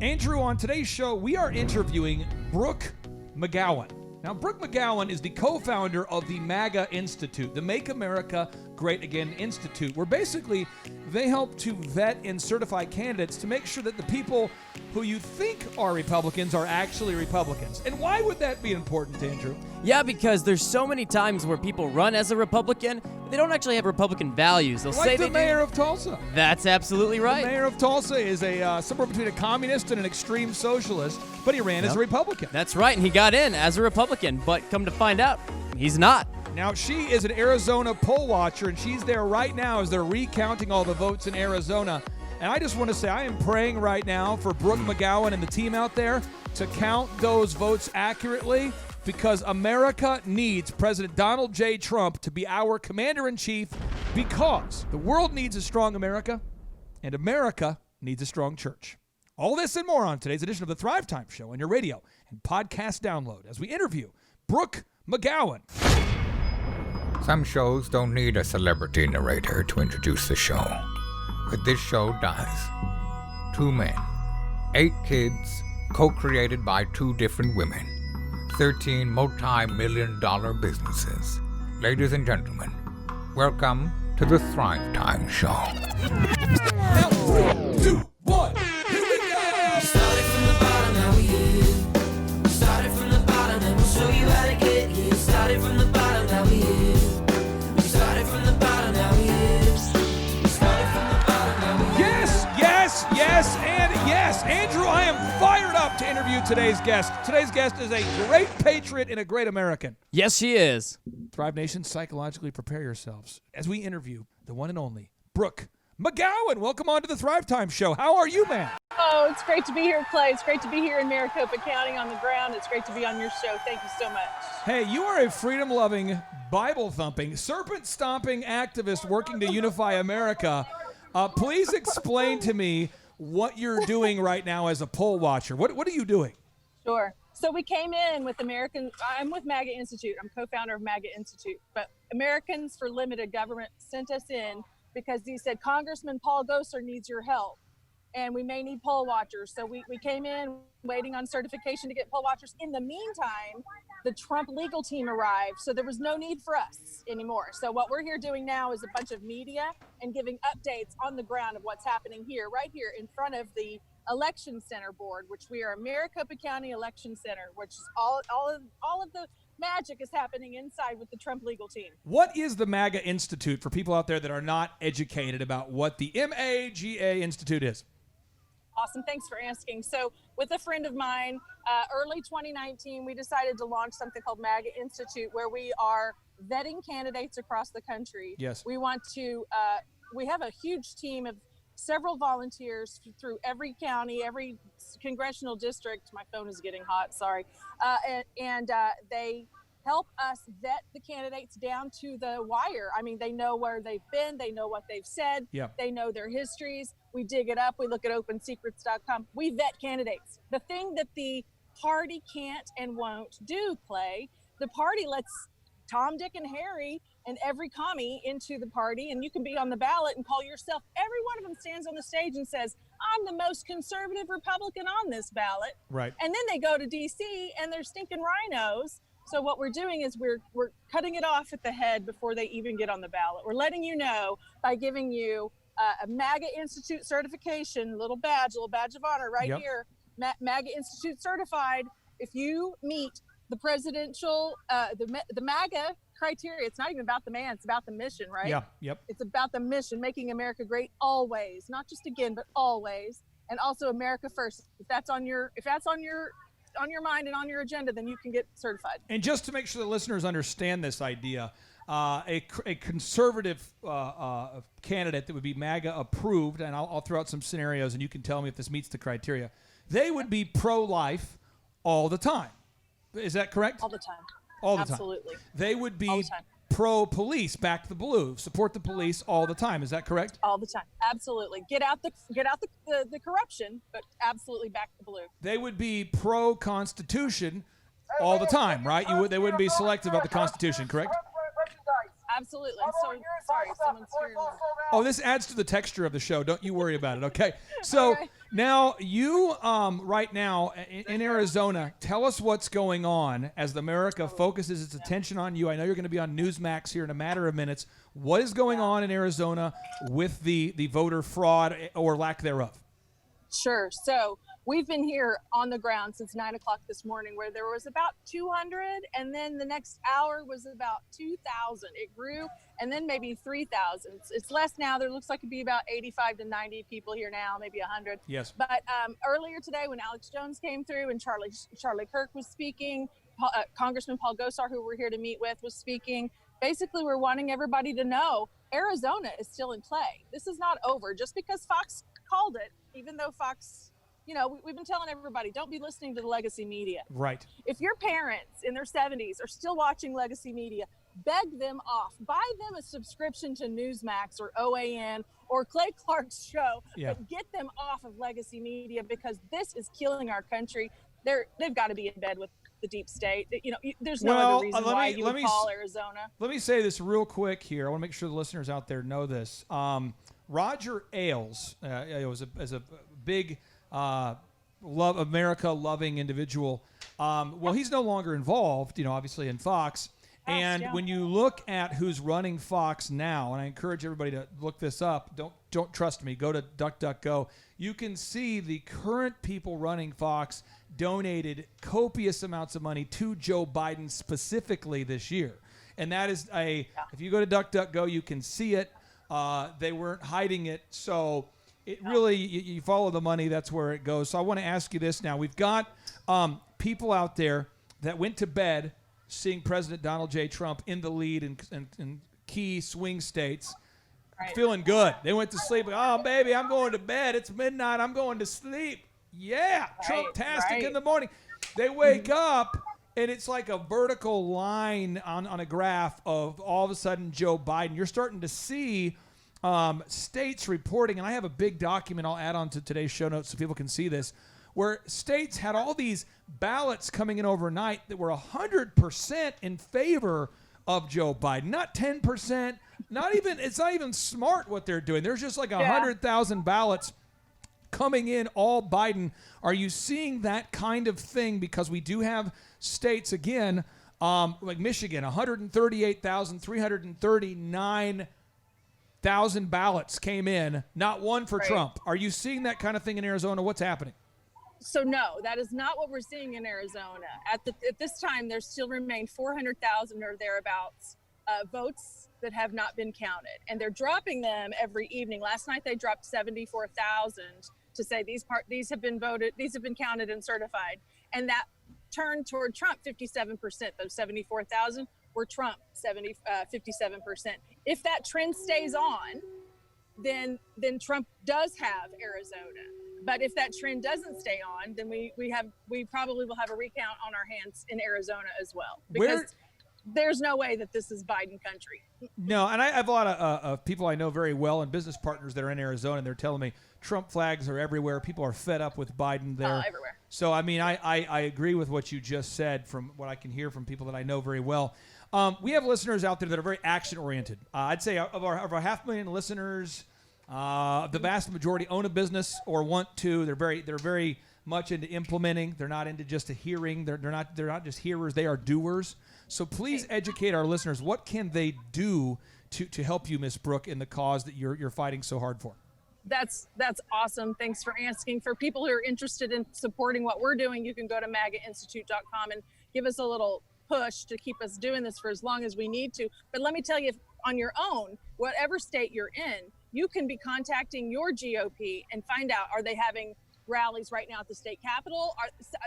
Andrew, on today's show, we are interviewing Brooke McGowan. Now, Brooke McGowan is the co-founder of the MAGA Institute, the Make America Great Again Institute, where basically they help to vet and certify candidates to make sure that the people who you think are Republicans are actually Republicans. And why would that be important, Andrew? Yeah, because there's so many times where people run as a Republican, but they don't actually have Republican values. They'll say the mayor of Tulsa. That's absolutely right. The mayor of Tulsa is somewhere between a communist and an extreme socialist, but he ran as a Republican. That's right, and he got in as a Republican, but come to find out, he's not. Now, she is an Arizona poll watcher, and she's there right now as they're recounting all the votes in Arizona. And I just want to say I am praying right now for Brooke McGowan and the team out there to count those votes accurately, because America needs President Donald J. Trump to be our commander-in-chief, because the world needs a strong America, and America needs a strong church. All this and more on today's edition of the Thrive Time Show on your radio and podcast download as we interview Brooke McGowan. Some shows don't need a celebrity narrator to introduce the show, but this show does. 2 men, 8 kids, co-created by 2 different women, 13 multi-million-dollar businesses. Ladies and gentlemen, welcome to the Thrive Time Show. Now, 3, 2, 1, here we go! Started from the bottom, now we here. Started from the bottom, and we'll show you how to get here. Started from the bottom, now we here. We started from the bottom, now we here. Started from the bottom, now we here. Yes, and yes. Andrew, I am fired up to interview today's guest. Today's guest is a great patriot and a great American. Yes, she is. Thrive Nation, psychologically prepare yourselves as we interview the one and only Brooke McGowan. Welcome on to the Thrive Time Show. How are you, man? Oh, it's great to be here, Clay. It's great to be here in Maricopa County on the ground. It's great to be on your show. Thank you so much. Hey, you are a freedom-loving, Bible-thumping, serpent-stomping activist working to unify America. Please explain to me what you're doing right now as a poll watcher. What are you doing? Sure. So we came in with I'm with MAGA Institute. I'm co-founder of MAGA Institute. But Americans for Limited Government sent us in because he said, Congressman Paul Gosar needs your help, and we may need poll watchers. So we came in waiting on certification to get poll watchers. In the meantime, the Trump legal team arrived, so there was no need for us anymore. So what we're here doing now is a bunch of media and giving updates on the ground of what's happening here, right here in front of the Election Center board, which we are Maricopa County Election Center, which is all of the magic is happening inside with the Trump legal team. What is the MAGA Institute for people out there that are not educated about what the MAGA Institute is? Awesome. Thanks for asking. So with a friend of mine, early 2019, we decided to launch something called MAGA Institute, where we are vetting candidates across the country. Yes. We want to, we have a huge team of several volunteers through every county, every congressional district. My phone is getting hot, sorry. And they help us vet the candidates down to the wire. I mean, they know where they've been, they know what they've said, they know their histories. We dig it up, we look at opensecrets.com. We vet candidates. The thing that the party can't and won't do, Clay, the party lets Tom, Dick, and Harry and every commie into the party, and you can be on the ballot and call yourself. Every one of them stands on the stage and says, I'm the most conservative Republican on this ballot. Right. And then they go to D.C. and they're stinking rhinos. So what we're doing is we're cutting it off at the head before they even get on the ballot. We're letting you know by giving you a MAGA Institute certification, little badge of honor right here, MAGA Institute certified. If you meet the presidential, the MAGA criteria, it's not even about the man, it's about the mission, right? Yeah, yep. It's about the mission, making America great always, not just again, but always, and also America first. If that's on your mind and on your agenda, then you can get certified. And just to make sure the listeners understand this idea, a conservative candidate that would be MAGA approved, and I'll throw out some scenarios, and you can tell me if this meets the criteria. They would be pro-life all the time. Is that correct? All the time. All the Absolutely. time. They would be all the time. Pro-police, back the blue, support the police all the time. Is that correct? All the time. Absolutely. Get out the corruption, but absolutely back the blue. They would be pro-Constitution all the time, right? They wouldn't be selective about the Constitution, correct? absolutely. I'm so sorry. Someone's hearing me. Oh, this adds to the texture of the show. Don't you worry about it, okay? So Okay. now you, right now in Arizona, tell us what's going on as America focuses its attention on you. I know you're going to be on Newsmax here in a matter of minutes. What is going on in Arizona with the voter fraud or lack thereof? Sure. So we've been here on the ground since 9 o'clock this morning, where there was about 200, and then the next hour was about 2,000. It grew, and then maybe 3,000. It's less now. There looks like it'd be about 85 to 90 people here now, maybe 100. Yes. But earlier today, when Alex Jones came through and Charlie Kirk was speaking, Congressman Paul Gosar, who we're here to meet with, was speaking. Basically, we're wanting everybody to know Arizona is still in play. This is not over. Just because Fox called it, even though Fox, we've been telling everybody, don't be listening to the legacy media. Right. If your parents in their 70s are still watching legacy media, beg them off. Buy them a subscription to Newsmax or OAN or Clay Clark's show, but get them off of legacy media, because this is killing our country. They've got to be in bed with the deep state. There's no other reason why you would call Arizona. Let me say this real quick here. I want to make sure the listeners out there know this. Roger Ailes was a big America loving individual. Well, he's no longer involved, obviously in Fox. And when you look at who's running Fox now, and I encourage everybody to look this up, don't trust me, go to DuckDuckGo. You can see the current people running Fox donated copious amounts of money to Joe Biden specifically this year. And that is if you go to DuckDuckGo, you can see it. They weren't hiding it. So it really, you follow the money, that's where it goes. So I want to ask you this now. We've got people out there that went to bed seeing President Donald J. Trump in the lead in key swing states, feeling good. They went to sleep. Oh, baby, I'm going to bed. It's midnight. I'm going to sleep. Yeah, Trump-tastic in the morning. They wake up, and it's like a vertical line on a graph of all of a sudden Joe Biden. You're starting to see states reporting, and I have a big document I'll add on to today's show notes so people can see this, where states had all these ballots coming in overnight that were 100% in favor of Joe Biden, not 10%, it's not even smart what they're doing. There's just like 100,000 ballots coming in all Biden. Are you seeing that kind of thing? Because we do have states, again, like Michigan, 138,339,000 ballots came in, not one for Trump. Are you seeing that kind of thing in Arizona? What's happening? So no, that is not what we're seeing in Arizona. At this time, there still remain 400,000 or thereabouts votes that have not been counted, and they're dropping them every evening. Last night they dropped 74,000 to say these have been voted, these have been counted and certified, and that turned toward Trump 57%. Those 74,000 were Trump 57%. If that trend stays on, then Trump does have Arizona. But if that trend doesn't stay on, then we probably will have a recount on our hands in Arizona as well, because there's no way that this is Biden country. No, and I have a lot of people I know very well and business partners that are in Arizona, and they're telling me Trump flags are everywhere. People are fed up with Biden there. Everywhere. So, I mean, I agree with what you just said from what I can hear from people that I know very well. We have listeners out there that are very action-oriented. I'd say of our 500,000 listeners, the vast majority own a business or want to. They're very much into implementing. They're not into just a hearing. They're not just hearers. They are doers. So please educate our listeners. What can they do to help you, Miss Brooke, in the cause that you're fighting so hard for? That's awesome. Thanks for asking. For people who are interested in supporting what we're doing, you can go to MAGAinstitute.com and give us a little push to keep us doing this for as long as we need to. But let me tell you, on your own, whatever state you're in, you can be contacting your GOP and find out, are they having rallies right now at the state capitol?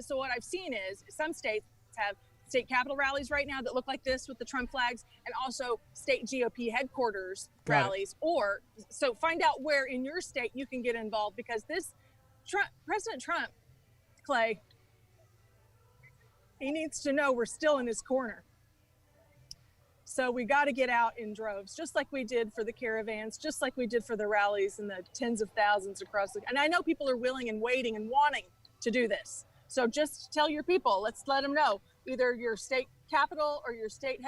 So what I've seen is some states have state capitol rallies right now that look like this with the Trump flags, and also state GOP headquarters rallies. So find out where in your state you can get involved, because President Trump, Clay, he needs to know we're still in his corner. So we got to get out in droves, just like we did for the caravans, just like we did for the rallies and the tens of thousands across and I know people are willing and waiting and wanting to do this. So just tell your people, let's let them know, either your state capital or your state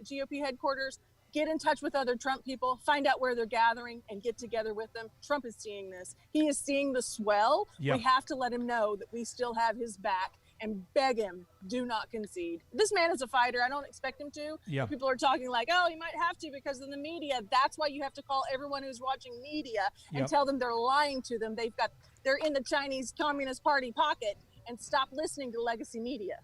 GOP headquarters, get in touch with other Trump people, find out where they're gathering, and get together with them. Trump is seeing this. He is seeing the swell. Yeah. We have to let him know that we still have his back and beg him, do not concede. This man is a fighter. I don't expect him to. Yeah. People are talking like, oh, he might have to because of the media. That's why you have to call everyone who's watching media and tell them they're lying to them. They're in the Chinese Communist Party pocket, and stop listening to legacy media.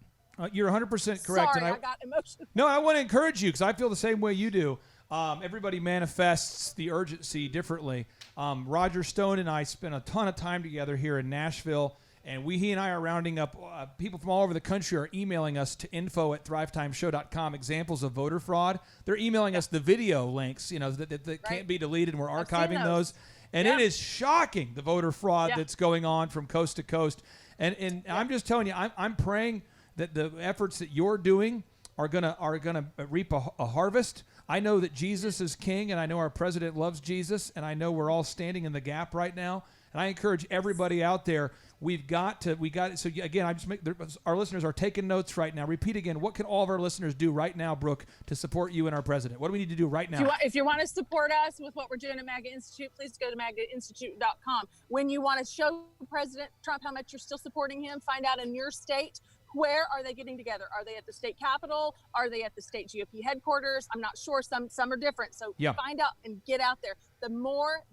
You're 100% correct. Sorry, and I got emotional. No, I want to encourage you because I feel the same way you do. Everybody manifests the urgency differently. Roger Stone and I spent a ton of time together here in Nashville, and he and I are rounding up people from all over the country are emailing us to info@thrivetimeshow.com examples of voter fraud. They're emailing us the video links, that can't be deleted, and we're archiving those. And it is shocking, the voter fraud that's going on from coast to coast. And I'm just telling you, I'm praying that the efforts that you're doing are gonna reap a harvest. I know that Jesus is king, and I know our president loves Jesus, and I know we're all standing in the gap right now. And I encourage everybody out there, we got it. So again, our listeners are taking notes right now. Repeat again, what can all of our listeners do right now, Brooke, to support you and our president? What do we need to do right now? If you want to support us with what we're doing at MAGA Institute, please go to MAGAInstitute.com. When you want to show President Trump how much you're still supporting him, find out in your state, where are they getting together? Are they at the state capitol? Are they at the state GOP headquarters? I'm not sure. Some are different. So find out and get out there. The more,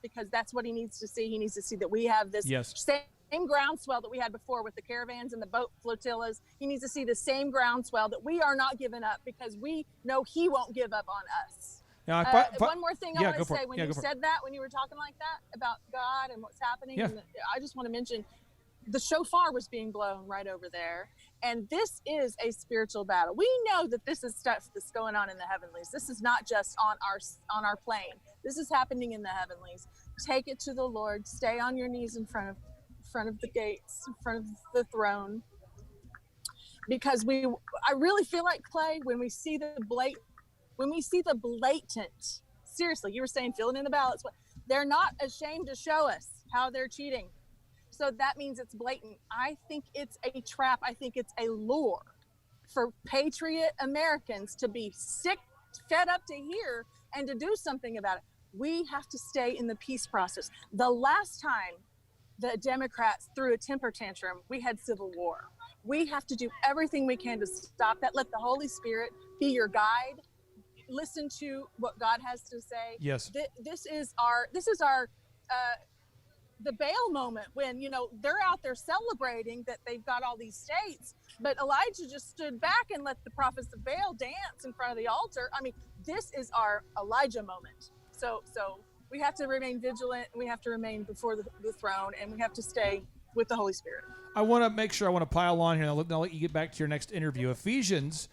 because that's what he needs to see. He needs to see that we have this same groundswell that we had before with the caravans and the boat flotillas. He needs to see the same groundswell that we are not giving up, because we know he won't give up on us. Now, one more thing I want to say. When you said that, when you were talking like that about God and what's happening, I just want to mention the shofar was being blown right over there. And this is a spiritual battle. We know that this is stuff that's going on in the heavenlies. This is not just on our plane. This is happening in the heavenlies. Take it to the Lord. Stay on your knees in front of the gates, in front of the throne. Because I really feel like, Clay, when we see the blatant, seriously, you were saying fill it in the ballots. They're not ashamed to show us how they're cheating. So that means it's blatant. I think it's a trap. I think it's a lure for patriot Americans to be sick, fed up to hear, and to do something about it. We have to stay in the peace process. The last time the Democrats threw a temper tantrum, we had civil war. We have to do everything we can to stop that. Let the Holy Spirit be your guide. Listen to what God has to say. Yes. This is our the Baal moment, when they're out there celebrating that they've got all these states, but Elijah just stood back and let the prophets of Baal dance in front of the altar. I mean, this is our Elijah moment. So we have to remain vigilant. We have to remain before the throne, and we have to stay with the Holy Spirit. I want to pile on here. I'll let you get back to your next interview. Ephesians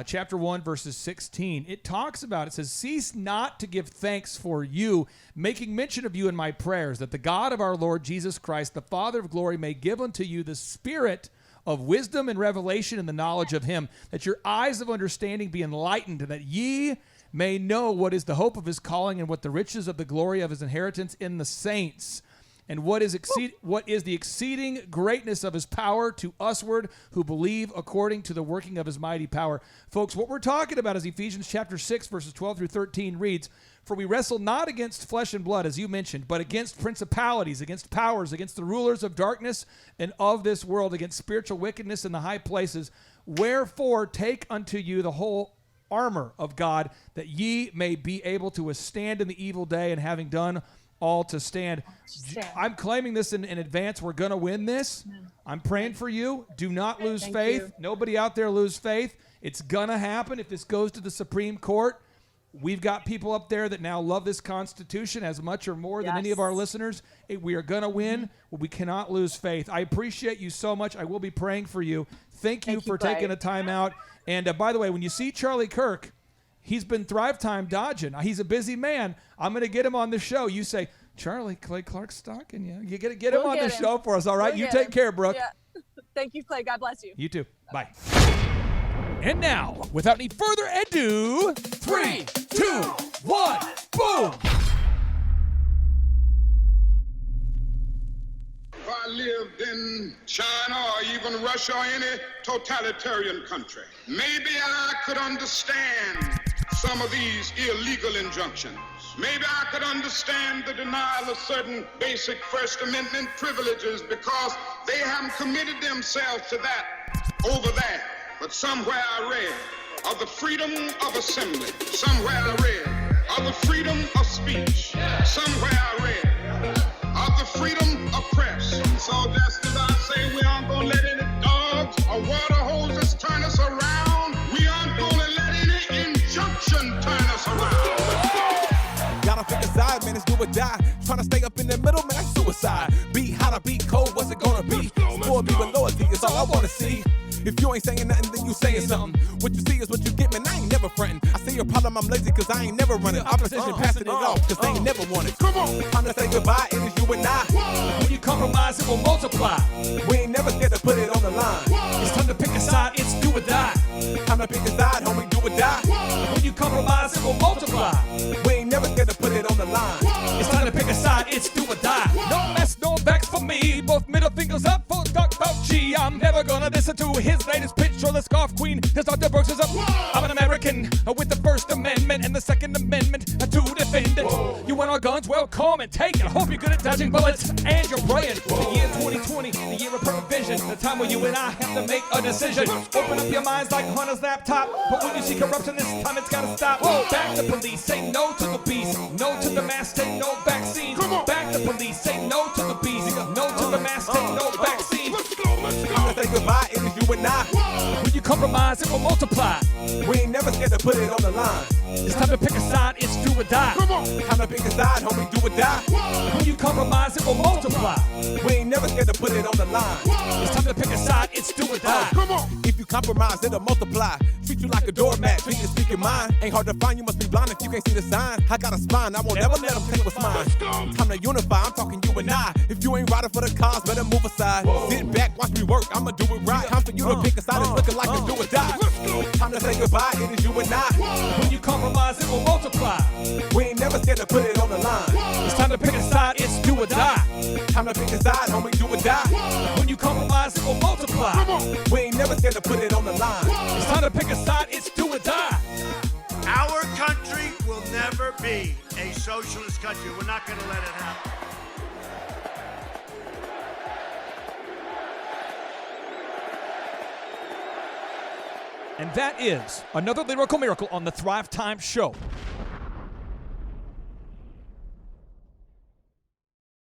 chapter 1, verses 16. It talks about, it says, cease not to give thanks for you, making mention of you in my prayers, that the God of our Lord Jesus Christ, the Father of glory, may give unto you the spirit of wisdom and revelation in the knowledge of him, that your eyes of understanding be enlightened, and that ye may know what is the hope of his calling, and what the riches of the glory of his inheritance in the saints, and what is the exceeding greatness of his power to usward who believe, according to the working of his mighty power. Folks, what we're talking about is Ephesians chapter 6, verses 12 through 13 reads, for we wrestle not against flesh and blood, as you mentioned, but against principalities, against powers, against the rulers of darkness and of this world, against spiritual wickedness in the high places. Wherefore take unto you the whole armor of God, that ye may be able to withstand in the evil day, and having done all to stand. I'm claiming this in advance. We're going to win this. I'm praying for you. Do not lose faith. Nobody out there lose faith. It's going to happen. If this goes to the Supreme Court, we've got people up there that now love this Constitution as much or more than any of our listeners. We are going to win. Well, we cannot lose faith. I appreciate you so much. I will be praying for you. Thank you for taking a time out. And by the way, when you see Charlie Kirk, he's been Thrive Time dodging. He's a busy man. I'm going to get him on the show. You say, Charlie, Clay Clark's stalking you. You get him on the show for us, all right? You take care, Brooke. Yeah. Thank you, Clay. God bless you. You too. Bye. And now, without any further ado, 3, 2, 1, boom! If I lived in China or even Russia or any totalitarian country, maybe I could understand some of these illegal injunctions. Maybe I could understand the denial of certain basic First Amendment privileges because they haven't committed themselves to that over there. But somewhere I read of the freedom of assembly. Somewhere I read of the freedom of speech. Somewhere I read of the freedom of press. So just as I say, we aren't going to let any dogs or water hoses turn us around. We aren't going to let any injunction turn us around. Gotta pick a side, man, it's do or die. Trying to stay up in the middle, man, that's suicide. Be hot or be cold, what's it gonna be? Support me with loyalty, it's all I wanna see. If you ain't saying nothing, then you saying something. What you see is what you get, man, I ain't never frontin'. I say your problem, I'm lazy, cause I ain't never running. Opposition passing it off, cause they ain't never won it. Come on, time to say goodbye, it is you and I. When you compromise, it will multiply. We ain't never scared to put it on the line. It's time to pick a side, it's do or die. Time to pick a side, homie, do or die. When you compromise, it will multiply. We ain't never scared to put it on the line. It's time to pick a side, it's do or die. No mess, no vex for me. Both middle fingers up for Dr. Fauci. I'm never gonna listen to his latest pitch or the scarf queen. His Dr. Brooks is up. I'm an American with the First Amendment and the Second Amendment to defend it. You want our guns? Well, come and take it. Hope you're good at dodging bullets and you're praying. The year 2020, the year of perfect vision. The time where you and I have to make a decision. Open up your minds like Hunter's laptop. But when you see corruption this time, it's gotta stop. Back the police, say no to the beast. No to the mask, take no vaccine. Back the police, say no to the beast. No to the mask, take no vaccine. Time to say goodbye, it is you and I. When you compromise, it will multiply. We ain't never scared to put it on the line. It's time to pick a side, it's do or die. Time to pick a side, homie, do or die. When you compromise, it will multiply. We ain't never scared to put it on the line. It's time to pick a side, it's do or die. If you compromise, it'll multiply. Treat you like a doormat, treat you speak your mind. Ain't hard to find, you must be blind if you can't see the sign. I got a spine, I won't never let them take what's mine. Time to unify, I'm talking you and I. If you ain't riding for the cause, better move aside. Sit back, watch me work, I'ma do it right. Time for you to pick a side, it's looking like it's do or die. Time to say goodbye, it is you and I. When you compromise, it will multiply. We ain't never scared to put it on the line. It's time to pick a side, it's do or die. Time to pick a side, homie, do or die. When you compromise, it will multiply. We ain't never scared to put it on the line. It's time to pick a side, it's do or die. Our country will never be a socialist country. We're not going to let it happen. And that is another lyrical miracle on the Thrive Time Show.